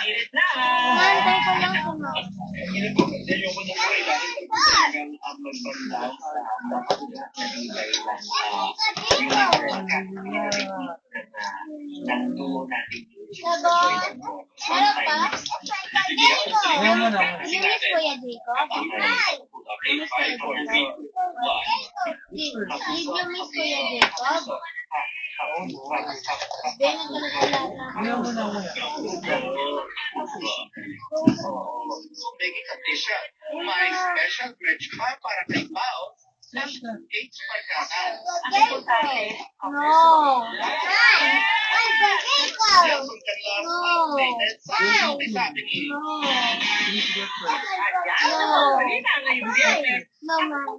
Nantay ko lang si Mama. Meron pa? Linis ko yan, Jacob. Linis ko yan, Jacob. Did you miss ko yan, Jacob? Then, may special bridge car para kay Pao ng Gates Pagkakas. No. No, Mom.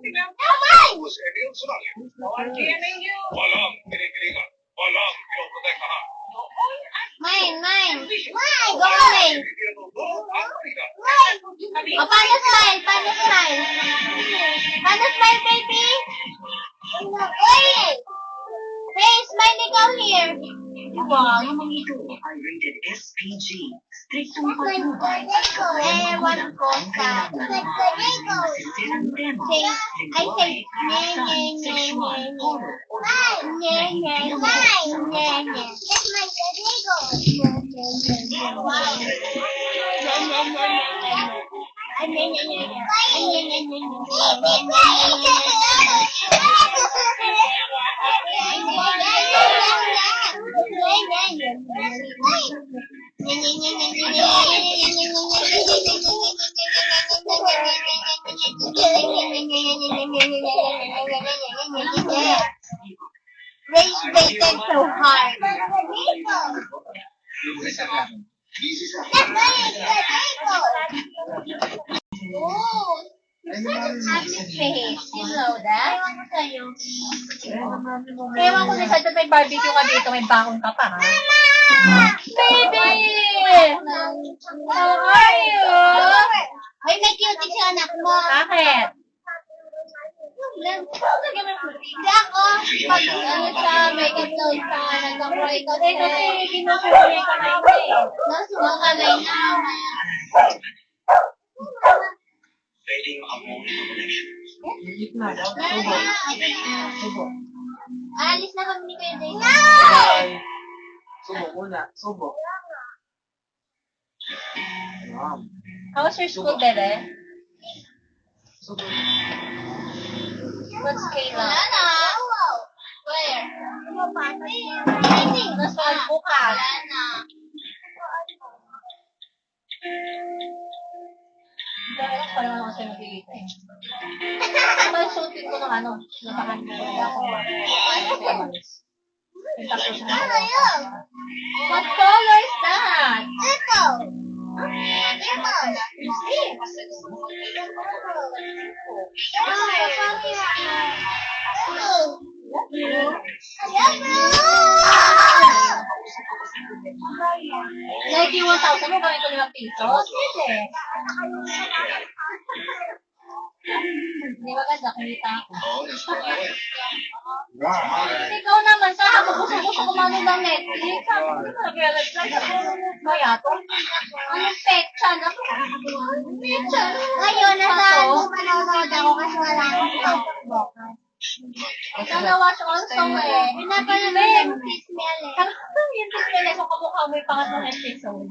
Walang kinikilingan, walang pinoprotektahan. Mine. Go away. Oh, paano smile, baby? Hey, smile ikaw here. Wow, naman ito ay rated SPG. Striktong patnubay. Eh, one costa. Masisirang tema. I say, Sexual, horror, o Rated so hard. Happy face. You know that? Ewan ko din sa may barbecue ka dito, may bakon ka pa, ha? Baby! How are you? Ay, may cutie si anak mo. Bakit? Hindi ako. Pag ano siya, makeup daw siya, nagka-makeup Eh, kasi kinukuha ka na yun eh. Nasumakalay na. Pwedeng makamuha ng connection. Alis na kami ni Kuya Jay. Subo muna. Subo. How's your school, Bebe? Subo. What's Kayla? Wala na. Where? Nasa bukas. Wala na. Dahil pa naman ako sa'yo dito eh. Tapos suotin ko ng ano, napakan mo. Ako, Ano yun? what color is that? Ito. Like yung 1,000 mo, gawin ko 5 pesos? Pwede. Hindi maganda, kumita ako. Ikaw naman, sana mo gusto kumano ng Netflix. Sabi ko, nag-realize lang ako. Kaya to. Anong pecha na? Pecha. Ngayon, nasa manonood ako kasi wala akong Facebook. Ikaw na-watch also eh. Pinapanood ng Kiss Me Alice. Yung display so kamukha mo yung pangatlong episode.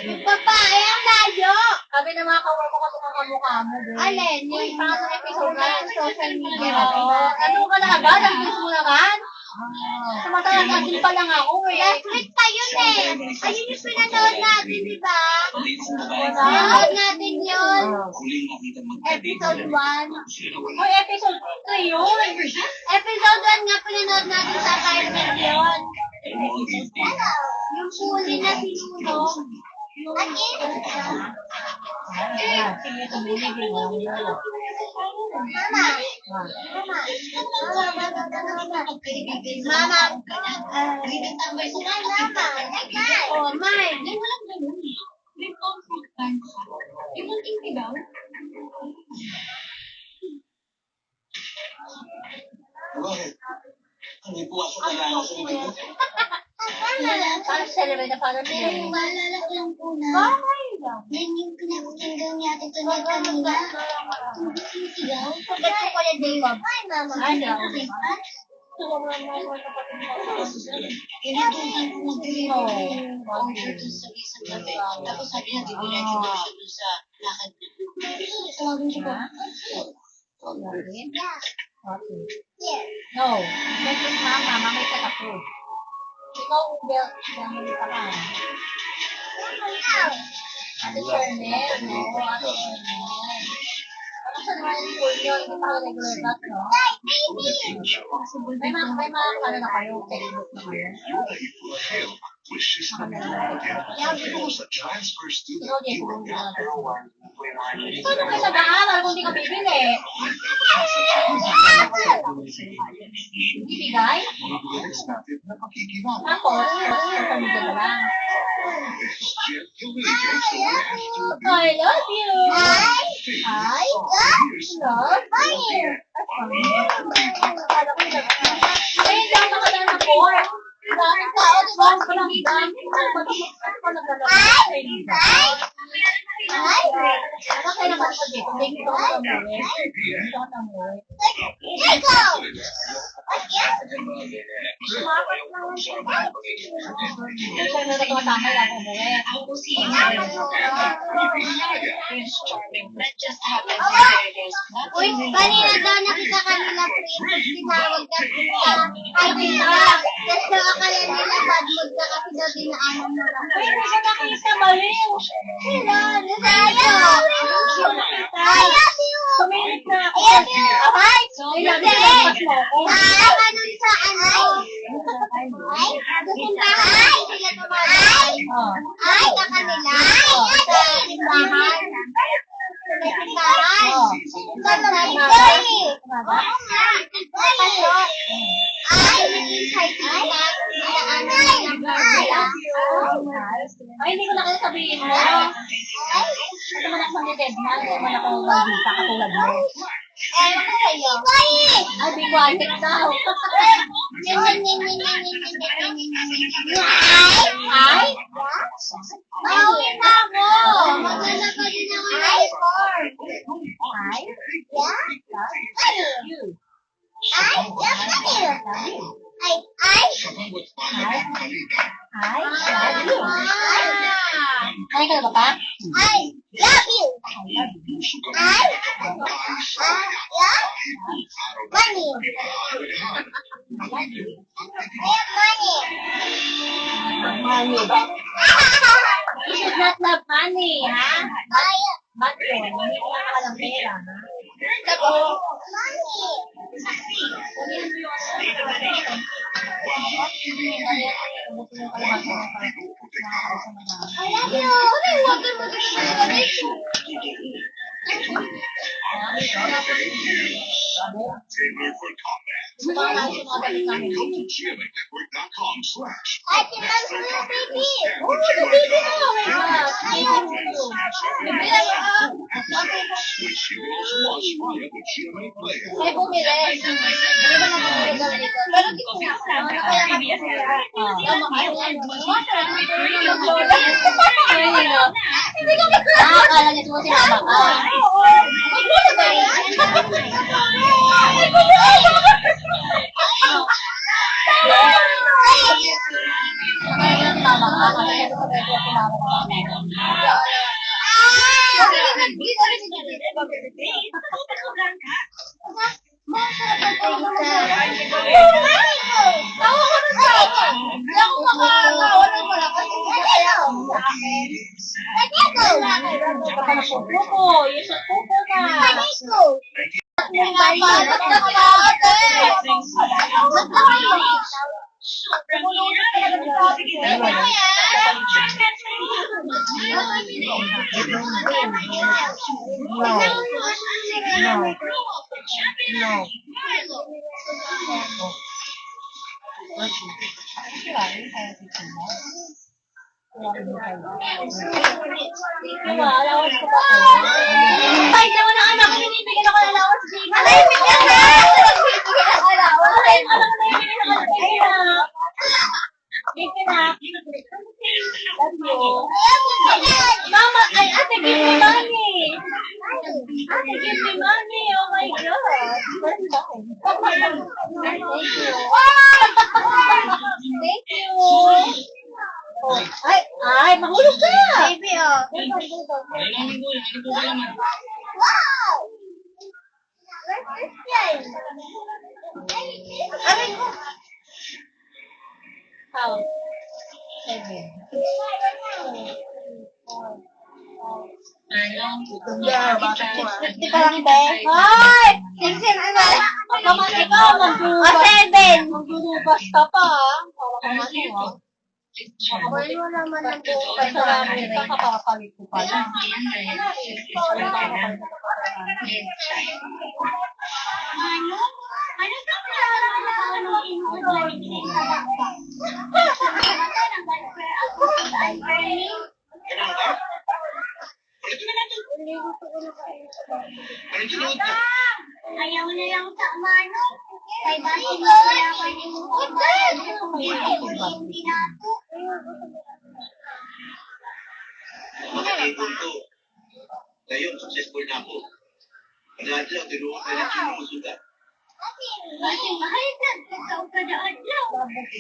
Yung babae ang layo. Sabi ng mga kawan ko kamukha mo. Alin? Yung pangatlong episode na Yung social media. Oo. Ano ka na agad? Ang bilis mo naman? Samantalang natin pa lang ako eh. Last week pa yun eh. Ayun yung pinanood natin, di ba? Pinanood natin yun. Episode 1. Oy, episode 3 yun. Episode 1 nga pinanood natin sa 5 million. Yung huli na sinuno. Mama. Oh, mine. Bakit? Hindi po ako kailangan sa bibig. Parang celebrate the Father's Day. Maalala ko lang po na. Bakit lang? Yan yung pinakasinggaw ni Ate Tonet kanina. Yung sisigaw. Forget ko pala day love. Ay, mama. Ay, no. Pinatuhan ko nag-dream yung concert sa isang gabi. Tapos sabi niya, didiretso daw siya doon sa lakad niya. Tawagin siya po. Okay. No. Kasi mama, may katapos. Ikaw, Bel, yung ka pa. Ate Charnel, no? Ate Charnel. Ano sa naman yung school nyo? Hindi pa ako regular class, no? May mga ano na kayo, textbook na kayo. Ikaw, di ko kung paano kayo sa daanan kung di ka bibili? Bibigay? Tapos, pagpamigay ka lang. I love you! I love you! Ay, hindi ako nakadaan ng pork. Daming tao, diba? Parang daming ano kayo naman sa dito? Hindi ko ako tamuwi. Hindi ko tamuwi. Kasi na ito matama lang umuwi. Uy, kanina daw nakita kanila princess, tinawag ka ay dita. Tapos daw akala nila bad mood ka kasi daw dinaanan mo lang. Uy, hindi ko nakita, baliw. Sila, nasayo. I love you. Sumilit na ako. I love you. Ay, Hindi. Tama nun sa ano. Ay, pupuntahan. Sila tumahay. Ay, sa kanila. Ay, sa simbahan. Sa simbahan. Sa simbahan. Oo nga. Pasok. Ay, excited na. Ay, hindi ko na kayo sabihin mo. Ito man ako ni Ted man. Ito man ako mabita katulad mo. Ewan ko sa'yo. Ay, di ko ay daw. Ay? Pauwi na ako. Maglalaba din ako ng sport. Ay? Yeah? You. Ay? Yeah, come here. Ay? Ay? Ay? Love you. Ay, ka na ba pa? I love you. I love money. I have money. You should not love money, ha? I Ba't yun? Hindi ko nakakalang pera, ha? have money. I love you. Ay, huwag kang mag-share. Ay, tinang ko yung baby. Oh, the baby na! Oh my God! Ay, bumili. Hindi ko na bumili dito. Pero di ko na. Ano kaya Hindi ko akala niya mo sinama ka. Tama ka. Kasi ito sa pwede sinama ka. Tawa ko na tawa. Hindi ako makatawa ng malakas. Pupo, yung sa pupo na. Pinapatot na pala ate. Allowance ko pa to. Kahit naman ang anak ko, binibigyan ako ng allowance. Alay, bigyan ka! Binibigyan ako ng allowance. Alay, anak ko na yung binibigyan ako ng allowance. Bigyan na. Love you. Mama, ay, ate, give me money. Ate, give me money. Oh my God. First time. Thank you. Thank you. Oh, ay, mahulog ka. Baby, oh. Wow! Where's this guy? Aray ko. How? 7. Yeah, bakit mo? 50 pa lang, be. Hoy! 16 ano? Naman ikaw, magdurubas. Magdurubas ka pa, para kang ano, Hoy, wala man ang Kaya buhay. marami ka kapapalit ko pa lang. Ganun ba? Ano sinuot mo? Ayaw na lang sa mano. Kay basi mo wala pa ni mo. Makikipon ko. Ngayon, successful na ako. Kadadlaw, tinuwa ka lang sinusugat. Basi mahal ka. Ikaw ka na adlaw.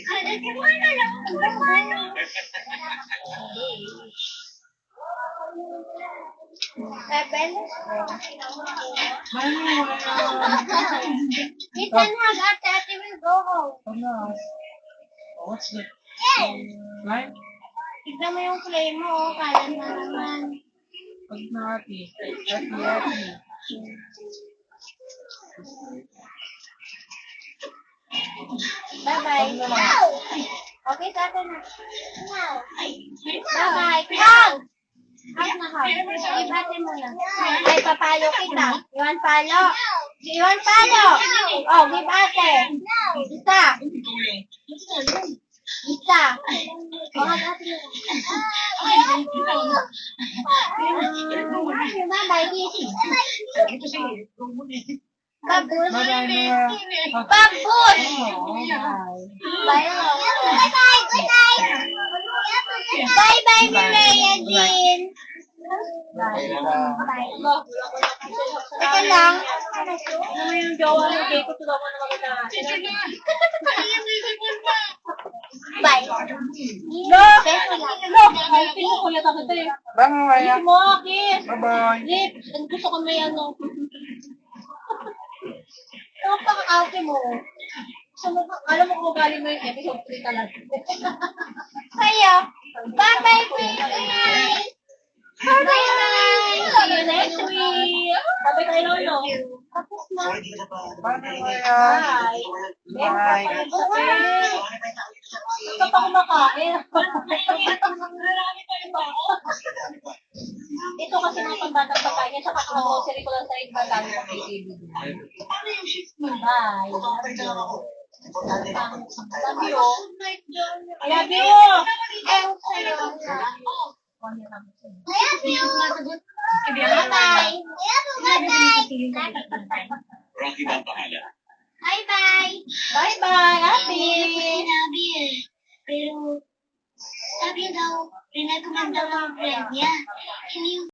Kada si mana lang sa mano. Seven. Ethan hug ate, ate will go home. What's the Yes! line? Tignan mo yung play mo, oh. Kalan na naman. Pag nati. Ati. Bye-bye. Okay, sa atin na. Bye-bye. Hug! Hug na hug. Ibate mo na. Ay, papalo kita. Iwan palo. Iwan palo. Oh, give ate. Isa. Isa. Oh, hug ate mo. Bye-bye. Babus. Babus. Bye. Bye-bye. Good night. Bye-bye, Mireya Jean. Teka lang. Ano mo yung jowa mo, Jay? Kung tulungan mo naman na. Bye. No! No! Ay, pinukuya ako ito eh. Bye, Mariah. Kiss mo, kiss! Bye-bye. Lips! Ang gusto ko may ano. Ano pa ang ate mo? Gusto mo, alam mo kung galing mo yung episode 3 talaga. Kayo. Bye-bye, Bye-bye. Bye-bye. See you next week! Sabi tayo, no? Tapos na. Bye, Mariah. Bye! Bye. Ikaw pa kumakain. Ito kasi mga pambatang pagkain. Sa grocery ko lang sa iba dami ko kay David. Bye! Love you! I love you! Ewan sa'yo. I love you. Bye-bye. Rocky ba ang pangalan? Bye-bye. Bye-bye, Ate!